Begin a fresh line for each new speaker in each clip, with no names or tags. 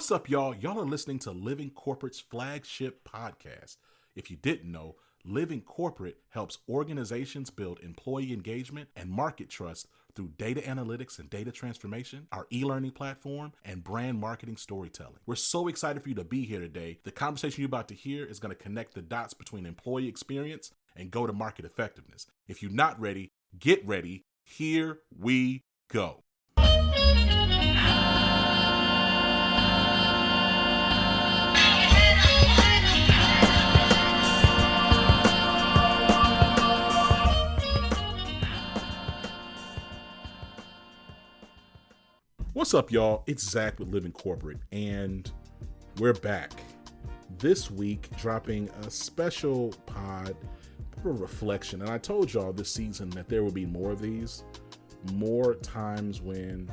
What's up, y'all? Y'all are listening to Living Corporate's flagship podcast. If you didn't know, Living Corporate helps organizations build employee engagement and market trust through data analytics and data transformation, our e-learning platform, and brand marketing storytelling. We're so excited for you to be here today. The conversation you're about to hear is going to connect the dots between employee experience and go-to-market effectiveness. If you're not ready, get ready. Here we go. What's up, y'all? It's Zach with Living Corporate, and we're back. This week, dropping a special pod, a reflection. And I told y'all this season that there will be more of these, more times when,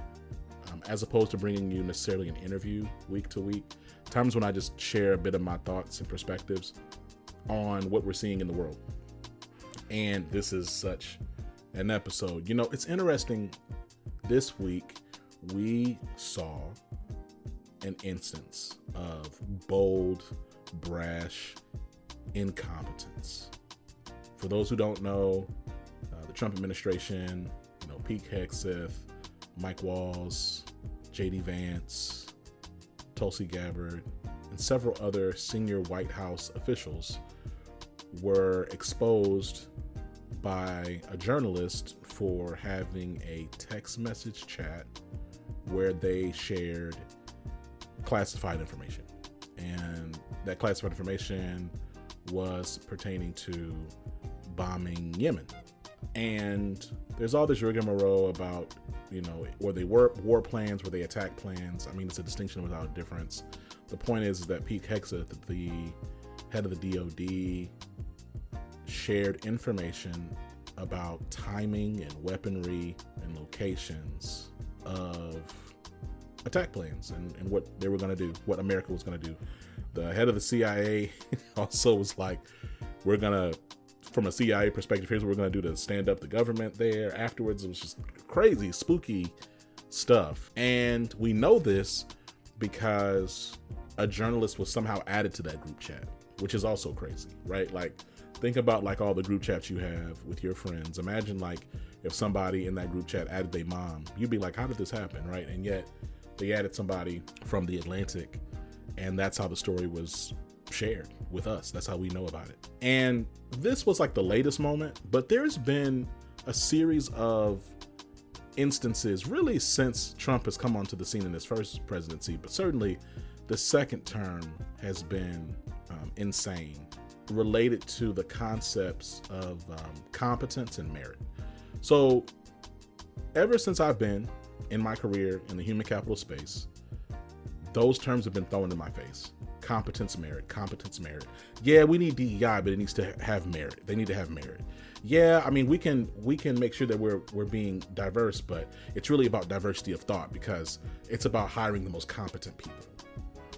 as opposed to bringing you necessarily an interview week to week, times when I just share a bit of my thoughts and perspectives on what we're seeing in the world. And this is such an episode. You know, it's interesting. This week, we saw an instance of bold, brash incompetence. For those who don't know, the Trump administration, Pete Hegseth, Mike Walls, J.D. Vance, Tulsi Gabbard, and several other senior White House officials were exposed by a journalist for having a text message chat where they shared classified information. And that classified information was pertaining to bombing Yemen. And there's all this rigmarole about, were they war plans, were they attack plans? I mean, it's a distinction without a difference. The point is that Pete Hegseth, the head of the DOD, shared information about timing and weaponry and locations of attack plans and what they were going to do, what America was going to do. The head of the CIA also was like, we're going to, from a CIA perspective, here's what we're going to do to stand up the government there. Afterwards, it was just crazy, spooky stuff. And we know this because a journalist was somehow added to that group chat, which is also crazy, right? Like, think about like all the group chats you have with your friends. Imagine like if somebody in that group chat added their mom, you'd be like, how did this happen, right? And yet they added somebody from the Atlantic, and that's how the story was shared with us. That's how we know about it. And this was like the latest moment, but there's been a series of instances really since Trump has come onto the scene in his first presidency, but certainly the second term has been insane, related to the concepts of competence and merit. So ever since I've been in my career in the human capital space, those terms have been thrown in my face. Competence, merit, competence, merit. Yeah, we need DEI, but it needs to have merit. They need to have merit. Yeah, I mean, we can make sure that we're being diverse, but it's really about diversity of thought, because it's about hiring the most competent people,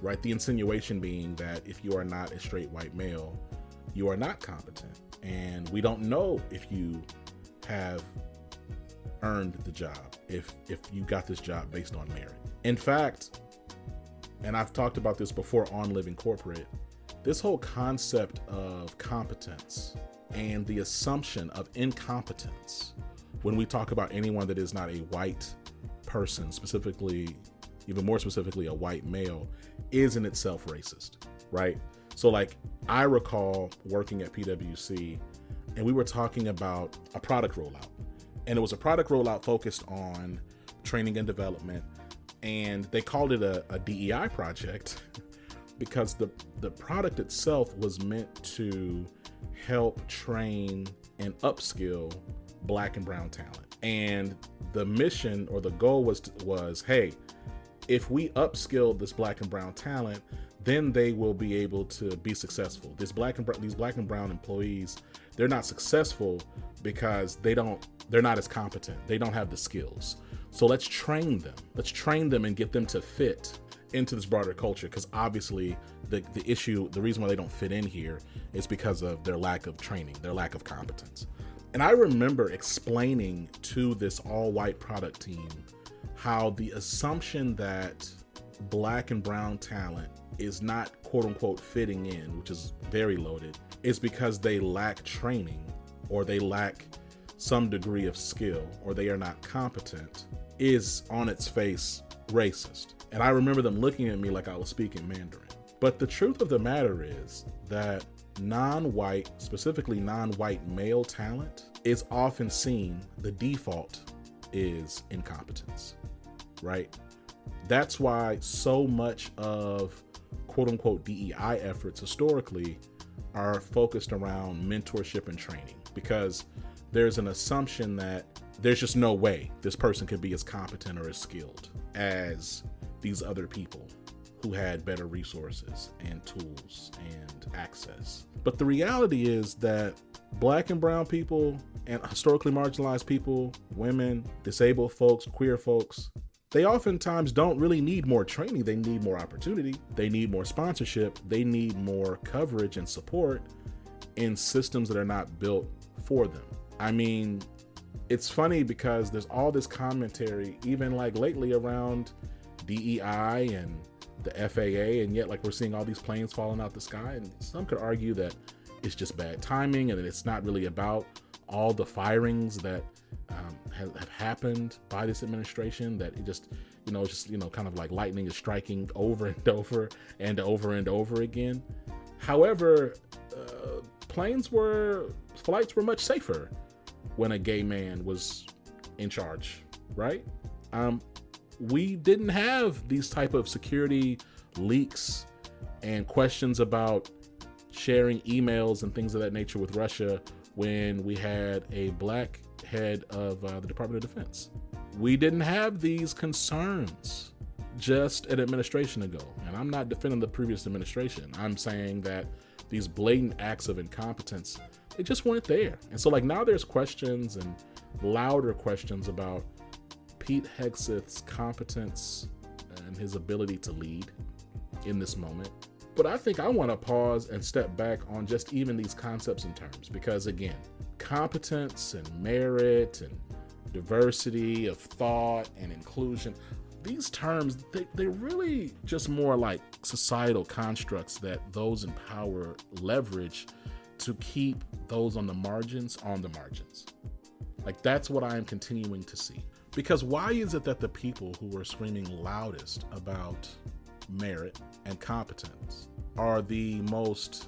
right? The insinuation being that if you are not a straight white male, you are not competent, and we don't know if you have earned the job, if you got this job based on merit. In fact, and I've talked about this before on Living Corporate, this whole concept of competence and the assumption of incompetence when we talk about anyone that is not a white person, specifically, even more specifically, a white male, is in itself racist, right? So like, I recall working at PwC, and we were talking about a product rollout, and it was a product rollout focused on training and development, and they called it a DEI project because the product itself was meant to help train and upskill Black and brown talent. And the mission or the goal was, hey, if we upskill this Black and brown talent, then they will be able to be successful. These Black and brown employees, they're not successful because they're not as competent. They don't have the skills. So let's train them. Let's train them and get them to fit into this broader culture, because obviously the reason why they don't fit in here is because of their lack of training, their lack of competence. And I remember explaining to this all-white product team how the assumption that black and brown talent is not quote unquote fitting in, which is very loaded, is because they lack training or they lack some degree of skill or they are not competent, is on its face racist. And I remember them looking at me like I was speaking Mandarin. But the truth of the matter is that non-white, specifically non-white male talent is often seen, the default is incompetence, right? That's why so much of quote unquote DEI efforts historically are focused around mentorship and training, because there's an assumption that there's just no way this person could be as competent or as skilled as these other people who had better resources and tools and access. But the reality is that black and brown people and historically marginalized people, women, disabled folks, queer folks, they oftentimes don't really need more training. They need more opportunity. They need more sponsorship. They need more coverage and support in systems that are not built for them. I mean, it's funny because there's all this commentary, even like lately, around DEI and the FAA, and yet like we're seeing all these planes falling out the sky, and some could argue that it's just bad timing and that it's not really about all the firings that have happened by this administration, that it just, kind of like lightning is striking over and over and over and over again. However, flights were much safer when a gay man was in charge, right? We didn't have these type of security leaks and questions about sharing emails and things of that nature with Russia when we had a black head of the Department of Defense. We didn't have these concerns just an administration ago. And I'm not defending the previous administration. I'm saying that these blatant acts of incompetence, they just weren't there. And so like now there's questions and louder questions about Pete Hegseth's competence and his ability to lead in this moment. But I think I want to pause and step back on just even these concepts and terms, because again, competence and merit and diversity of thought and inclusion, these terms, they're really just more like societal constructs that those in power leverage to keep those on the margins. Like that's what I am continuing to see. Because why is it that the people who are screaming loudest about merit and competence are the most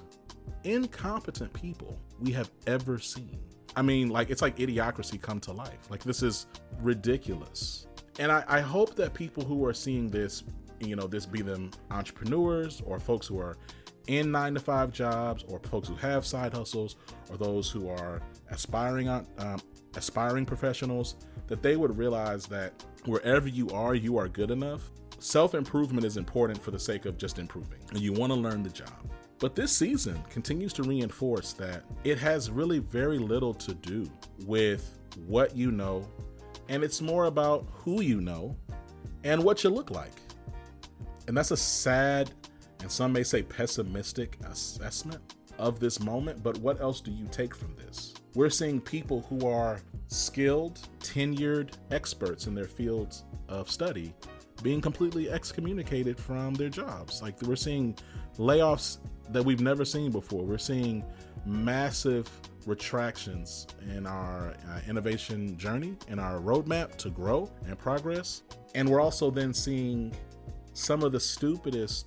incompetent people we have ever seen? I mean, like, it's like idiocracy come to life. Like, this is ridiculous. And I hope that people who are seeing this, this be them entrepreneurs or folks who are in 9-to-5 jobs or folks who have side hustles or those who are aspiring professionals, that they would realize that wherever you are good enough. Self-improvement is important for the sake of just improving, and you want to learn the job. But this season continues to reinforce that it has really very little to do with what you know, and it's more about who you know and what you look like. And that's a sad, and some may say pessimistic assessment of this moment, but what else do you take from this? We're seeing people who are skilled, tenured experts in their fields of study being completely excommunicated from their jobs. Like, we're seeing layoffs that we've never seen before. We're seeing massive retractions in our innovation journey, in our roadmap to grow and progress. And we're also then seeing some of the stupidest,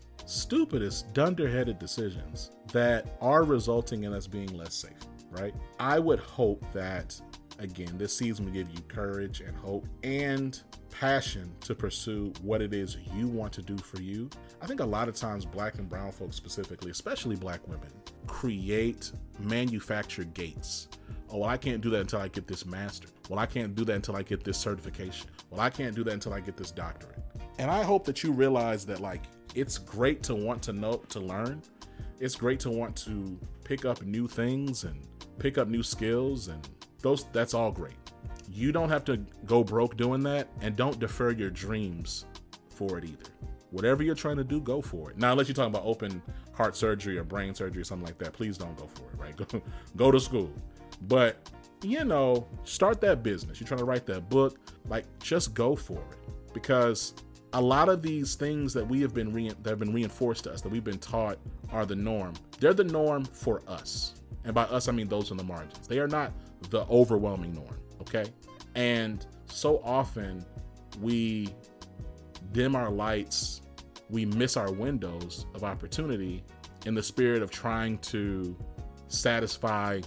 dunderheaded decisions that are resulting in us being less safe, right? I would hope that, again, this season will give you courage and hope and passion to pursue what it is you want to do for you. I think a lot of times black and brown folks specifically, especially black women, manufacture gates. Oh, well, I can't do that until I get this master. Well, I can't do that until I get this certification. Well, I can't do that until I get this doctorate. And I hope that you realize that, like, it's great to want to know, to learn. It's great to want to pick up new things and pick up new skills, and that's all great. You don't have to go broke doing that, and don't defer your dreams for it either. Whatever you're trying to do, go for it. Now, unless you're talking about open heart surgery or brain surgery or something like that, please don't go for it, right? Go to school. But, start that business. You're trying to write that book, like, just go for it. Because a lot of these things that we have been that have been reinforced to us, that we've been taught are the norm. They're the norm for us. And by us, I mean those on the margins. They are not the overwhelming norm, okay? And so often we dim our lights, we miss our windows of opportunity in the spirit of trying to satisfy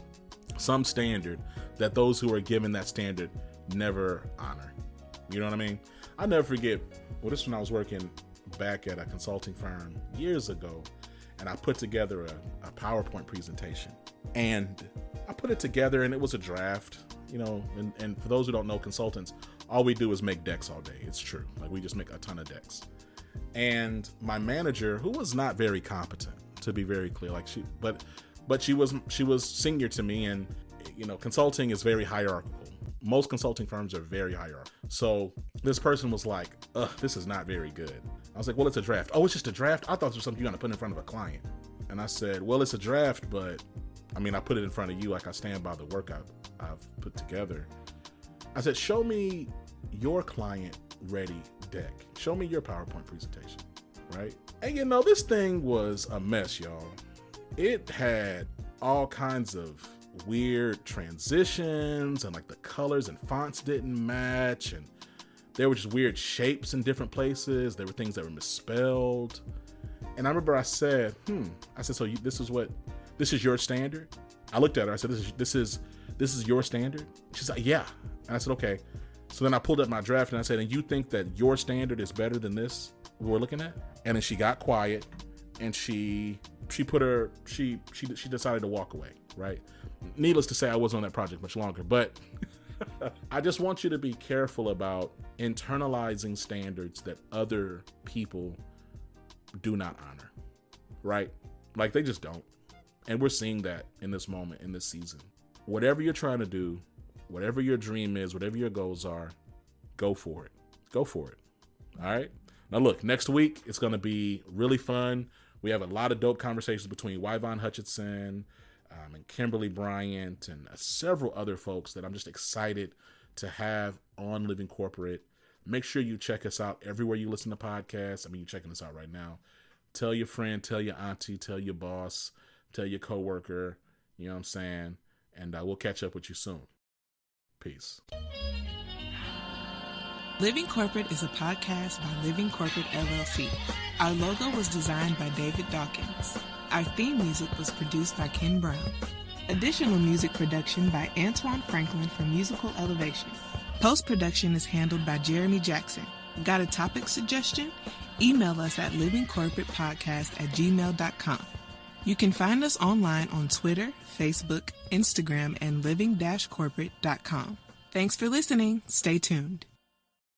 some standard that those who are given that standard never honor. You know what I mean? I'll never forget, well, this is when I was working back at a consulting firm years ago, and I put together a PowerPoint presentation. And I put it together, and it was a draft, you know, and for those who don't know, consultants, all we do is make decks all day. It's true. Like, we just make a ton of decks. And my manager, who was not very competent, to be very clear, like but she was senior to me, and you know, consulting is very hierarchical. Most consulting firms are very hierarchical. So this person was like, this is not very good. I was like, well, it's a draft. Oh, it's just a draft? I thought it was something you're gonna put in front of a client. And I said, well, it's a draft, but I mean, I put it in front of you, like I stand by the work I've put together. I said, show me your client ready deck. Show me your PowerPoint presentation, right? And you know, this thing was a mess, y'all. It had all kinds of weird transitions, and like the colors and fonts didn't match, and there were just weird shapes in different places. There were things that were misspelled. And I remember I said, so this is your standard? I looked at her, I said, this is your standard? She's like, yeah. And I said, okay. So then I pulled up my draft and I said, and you think that your standard is better than this we're looking at? And then she got quiet, and she decided to walk away, right? Needless to say, I wasn't on that project much longer, but I just want you to be careful about internalizing standards that other people do not honor, right? Like, they just don't. And we're seeing that in this moment, in this season. Whatever you're trying to do, whatever your dream is, whatever your goals are, go for it. Go for it. All right? Now look, next week, it's going to be really fun. We have a lot of dope conversations between Yvonne Hutchinson and Kimberly Bryant and several other folks that I'm just excited to have on Living Corporate. Make sure you check us out everywhere you listen to podcasts. I mean, you're checking us out right now. Tell your friend, tell your auntie, tell your boss, tell your coworker, you know what I'm saying? And we'll catch up with you soon. Peace.
Living Corporate is a podcast by Living Corporate LLC. Our logo was designed by David Dawkins. Our theme music was produced by Ken Brown. Additional music production by Antoine Franklin from Musical Elevation. Post-production is handled by Jeremy Jackson. Got a topic suggestion? Email us at livingcorporatepodcast@gmail.com. You can find us online on Twitter, Facebook, Instagram, and living-corporate.com. Thanks for listening. Stay tuned.